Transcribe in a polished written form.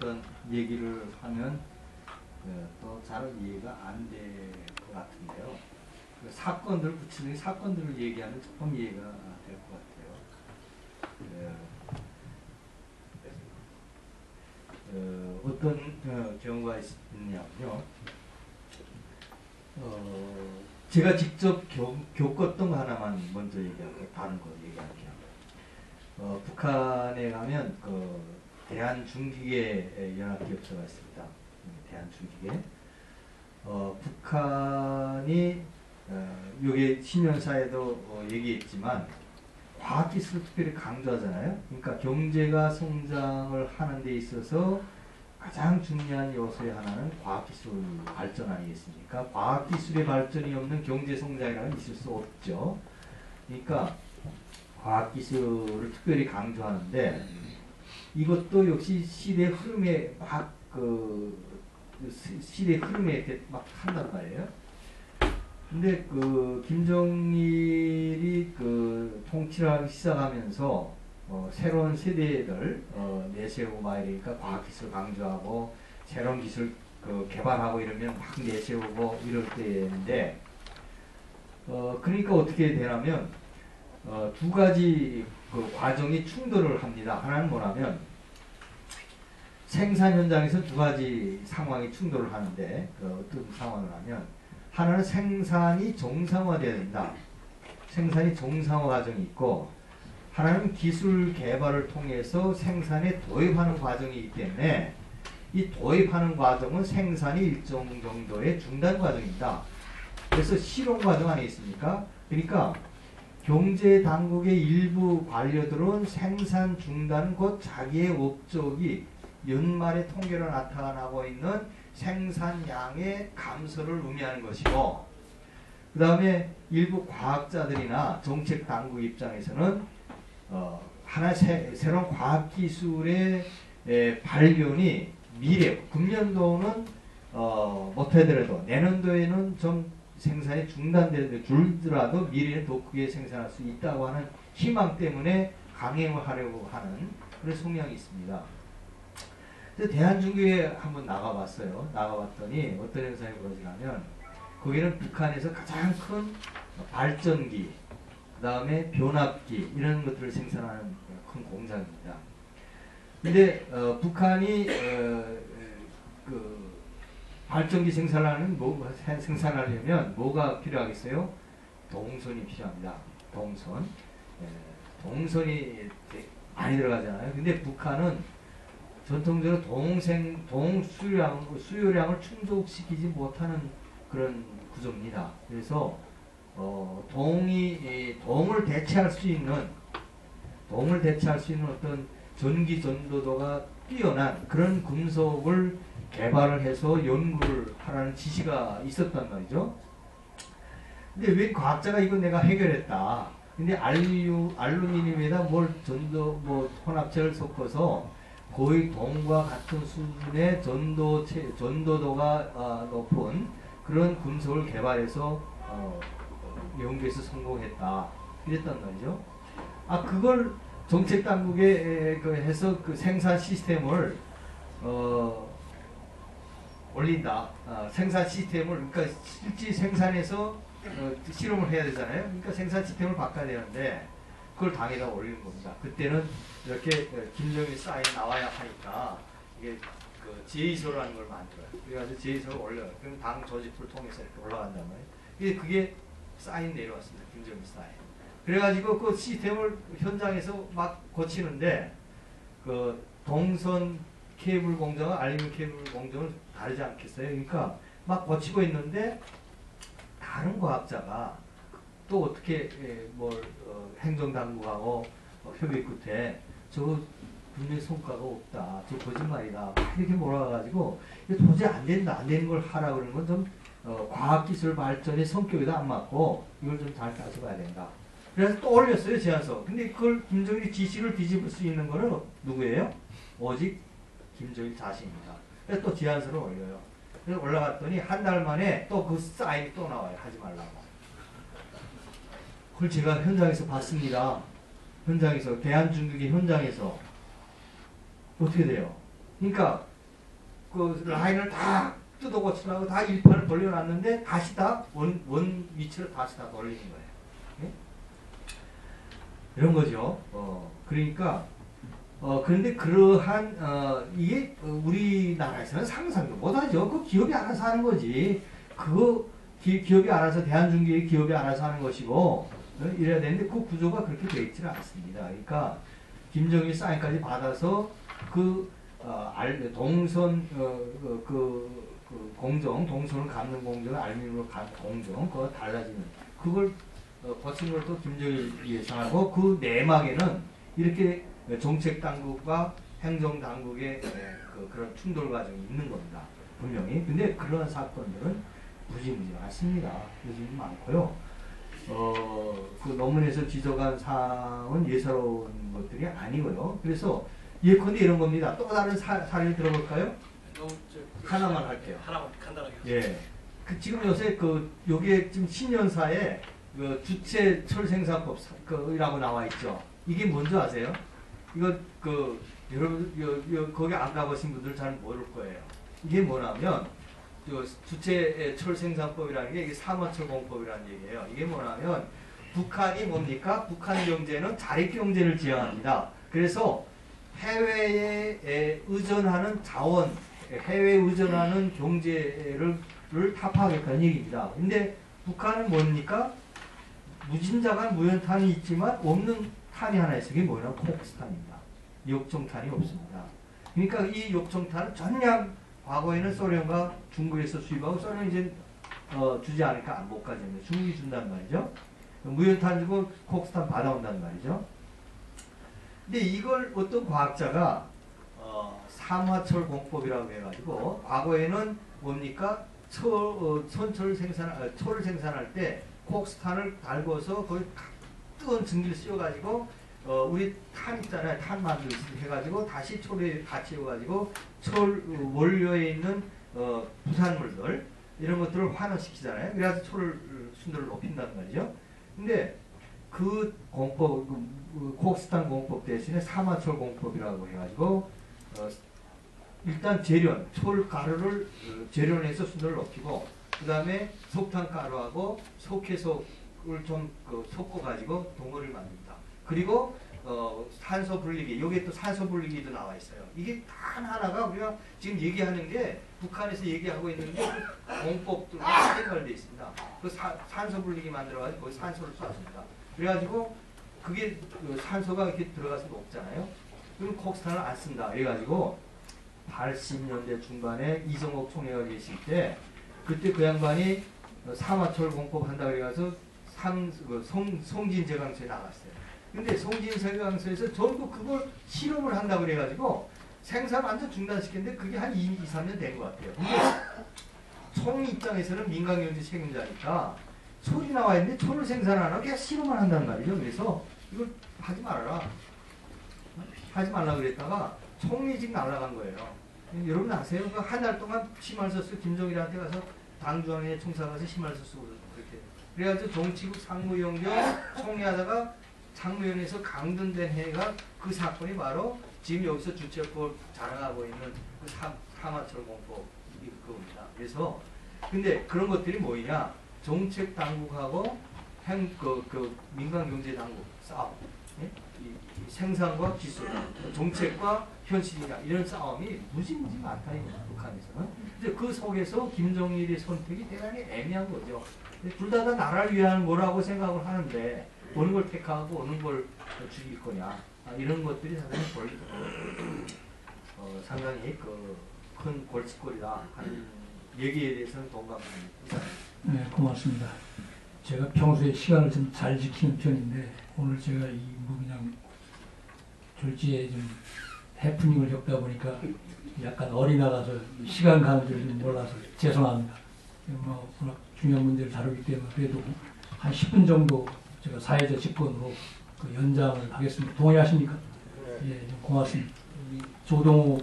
어떤 얘기를 하면 또 잘 이해가 안 될 것 같은데요. 그 사건들을 구체적인 사건들을 얘기하면 조금 이해가 될 것 같아요. 어떤 경우가 있냐면요. 제가 직접 겪었던 거 하나만 먼저 얘기할게요. 다른 거 얘기할게요. 북한에 가면 그 대한중기계 연합기업소가 있습니다. 대한중기계. 북한이 요게 신년사에도 얘기했지만 과학기술을 특별히 강조하잖아요. 그러니까 경제가 성장을 하는 데 있어서 가장 중요한 요소의 하나는 과학기술 발전 아니겠습니까? 과학기술의 발전이 없는 경제성장이라는 있을 수 없죠. 그러니까 과학기술을 특별히 강조하는데 이것도 역시 시대 흐름에 시대 흐름에 막 한단 말이에요. 근데 그 김정일이 그 통치를 하기 시작하면서 새로운 세대들 내세우고 막 이러니까 과학기술 강조하고 새로운 기술 개발하고 이러면 막 내세우고 이럴 때인데 그러니까 어떻게 되냐면 두 가지 그 과정이 충돌을 합니다. 하나는 뭐냐면 생산 현장에서 두 가지 상황이 충돌을 하는데 어떤 상황을 하면 하나는 생산이 정상화되어야 된다. 생산이 정상화 과정이 있고 하나는 기술 개발을 통해서 생산에 도입하는 과정이기 때문에 이 도입하는 과정은 생산이 일정 정도의 중단 과정입니다. 그래서 실용 과정 아니겠습니까? 그러니까 경제당국의 일부 관료들은 생산 중단은 곧 자기의 업적이 연말에 통계로 나타나고 있는 생산량의 감소를 의미하는 것이고 그 다음에 일부 과학자들이나 정책당국 입장에서는 새로운 과학기술의 발견이 미래, 금년도는 못하더라도 내년도에는 좀 생산이 줄더라도 미래는 더 크게 생산할 수 있다고 하는 희망 때문에 강행을 하려고 하는 그런 성향이 있습니다. 대한중교에 한번 나가봤어요. 나가봤더니 어떤 현상이 벌어지냐면 거기는 북한에서 가장 큰 발전기, 그 다음에 변압기 이런 것들을 생산하는 큰 공장입니다. 근데 북한이 그 발전기 생산하려면 생산하려면 뭐가 필요하겠어요? 동선이 필요합니다. 동선. 동선이 많이 들어가잖아요. 근데 북한은 전통적으로 수요량을 충족시키지 못하는 그런 구조입니다. 그래서 동을 대체할 수 있는 어떤 전기 전도도가 뛰어난 그런 금속을 개발을 해서 연구를 하라는 지시가 있었단 말이죠. 근데 왜 과학자가 이거 내가 해결했다. 근데 알루미늄에다 혼합체를 섞어서 거의 동과 같은 수준의 전도도가 높은 그런 금속을 개발해서 연구에서 성공했다. 이랬단 말이죠. 그걸 정책당국에 해서 그 생산 시스템을 올린다. 생산 시스템을 그러니까 실제 생산해서 실험을 해야 되잖아요. 그러니까 생산 시스템을 바꿔야 되는데 그걸 당에다 올리는 겁니다. 그때는 이렇게 김정일 사인 나와야 하니까 이게 그 제의서라는 걸 만들어요. 그래가지고 제의서를 올려요. 그럼 당 조직부를 통해서 이렇게 올라간단 말이에요. 그게 사인 내려왔습니다. 김정일 사인. 그래가지고 그 시스템을 현장에서 막 고치는데 그 동선 케이블 공정과 알루미늄 케이블 공정은 다르지 않겠어요? 그러니까 막 고치고 있는데 다른 과학자가 또 어떻게 행정당국하고 협의 끝에 저거 분명히 성과가 없다. 저 거짓말이다. 이렇게 몰아가지고 도저히 안 된다. 안 되는 걸 하라 그러는 건 좀 과학기술 발전의 성격에도 안 맞고 이걸 좀 잘 따져봐야 된다. 그래서 또 올렸어요. 제안서. 근데 그걸 김정일이 지시를 뒤집을 수 있는 거는 누구예요? 오직 김정일 자신입니다. 그래서 또 제안서를 올려요. 그래서 올라갔더니 한 달 만에 또 그 사인이 또 나와요. 하지 말라고. 그걸 제가 현장에서 봤습니다. 현장에서 대한중국의 현장에서 어떻게 돼요? 그러니까 그 라인을 다 뜯어 고치려고 다 일판을 벌려놨는데 다시 다 원 위치로 다시 다 돌리는 거예요. 네? 이런 거죠. 그러니까 그런데 그러한 이게 우리나라에서는 상상도 못하죠. 그 기업이 알아서 하는 거지. 그거 기업이 알아서 대한중개의 기업이 알아서 하는 것이고 이래야 되는데 그 구조가 그렇게 되어 있지는 않습니다. 그러니까 김정일 사인까지 받아서 동선 공정, 동선을 갖는 공정을 알미로 간 공정 그거 달라지는 그걸 거친 걸 또 김정일 예상하고 그 내막에는 이렇게 정책 당국과 행정 당국의 그런 충돌 과정이 있는 겁니다. 분명히. 근데 그런 사건들은 무지무지 많습니다. 무지무지 많고요. 그 논문에서 지적한 사항은 예사로운 것들이 아니고요. 그래서 예컨대 이런 겁니다. 또 다른 사례를 들어볼까요? 하나만 할게요. 하나만 간단하게. 예. 지금 요새 요게 지금 신년사에 주체 철생산법이라고 나와 있죠. 이게 뭔지 아세요? 이거 여러분 거기 안 가보신 분들 잘 모를 거예요. 이게 뭐냐면 주체 철생산법이라는 게 이게 사무처공법이라는 얘기예요. 이게 뭐냐면 북한이 뭡니까? 북한 경제는 자립 경제를 지향합니다. 그래서 해외에 의존하는 자원, 해외에 의존하는 경제를 타파하겠다는 얘기입니다. 근데 북한은 뭡니까? 무진장한 무연탄이 있지만 없는 탄이 하나 있어요. 이게 뭐냐면 콕스탄입니다. 욕정탄이 없습니다. 그러니까 이 욕정탄은 전량 과거에는 소련과 중국에서 수입하고 소련이 이제 주지 않을까 못 가지는데 중국이 준단 말이죠. 무연탄 주고 콕스탄 받아온단 말이죠. 근데 이걸 어떤 과학자가 삼화철 공법이라고 해가지고 과거에는 뭡니까? 초를 생산할 때 콕스탄을 달궈서 거기 뜨거운 증기를 씌워가지고 우리 탄 있잖아요. 탄 만들기 해가지고 다시 철에 같이 해가지고 철 원료에 있는 부산물들 이런 것들을 환원시키잖아요. 그래서 철을 순도를 높인단 말이죠. 근데 그 공법, 콕스탄 공법 대신에 삼화철 공법이라고 해가지고 일단 재련, 철 가루를 재련해서 순도를 높이고 그 다음에 석탄 가루하고 석회석을 좀 섞어가지고 덩어리를 만듭니다. 그리고 산소 분리기, 여기에 또 산소 분리기도 나와 있어요. 이게 단 하나가 우리가 지금 얘기하는 게 북한에서 얘기하고 있는 게 공법들로 생각되어 있습니다. 그 산소 분리기 만들어가지고 거기 산소를 쏴줍니다. 그래가지고 그게 산소가 이렇게 들어가서 녹잖아요. 그럼 콕스탄을 안 쓴다. 그래가지고 80년대 중반에 이성옥 총회가 계실 때 그때 그 양반이 삼화철 공법 한다고 해가서 송진제강소에 나갔어요. 근데 송진제강소에서 전부 그걸 실험을 한다고 그래가지고 생산 완전 중단시켰는데 그게 한 2, 3년 된 것 같아요. 근데 총 입장에서는 민간경제 책임자니까 철이 나와 있는데 철을 생산 안 하고 그냥 실험을 한단 말이죠. 그래서 이걸 하지 말아라. 하지 말라 그랬다가 총이 지금 날아간 거예요. 여러분 아세요? 그 한 달 동안 심할 서쓰고 김정일한테 가서 당중앙회 총사 가서 심할 서쓰고 그렇게. 그래가지고 정치국 상무위원 겸 총회하다가 상무위원회에서 강등된 해가 그 사건이 바로 지금 여기서 주체법 자랑하고 있는 그 삼화철 공법이 그겁니다. 그래서 근데 그런 것들이 뭐냐? 정책 당국하고 민간 경제 당국 싸움, 예? 이 생산과 기술, 정책과 현실이나 이런 싸움이 무지무지 많다 이거죠. 북한에서는. 근데 그 속에서 김정일의 선택이 대단히 애매한 거죠. 둘 다 나라를 위한 거라고 생각을 하는데 어느 걸 택하고 어느 걸 죽일 거냐 이런 것들이 상당히 큰 골칫거리다 하는 얘기에 대해서는 동감합니다. 네, 고맙습니다. 제가 평소에 시간을 좀 잘 지키는 편인데 오늘 제가 그냥 졸지에 좀 해프닝을 겪다 보니까 약간 어리나가서 시간 가는 줄 몰라서 죄송합니다. 워낙 중요한 문제를 다루기 때문에 그래도 한 10분 정도 제가 사회적 집권으로 연장을 하겠습니다. 동의하십니까? 예, 고맙습니다. 조동호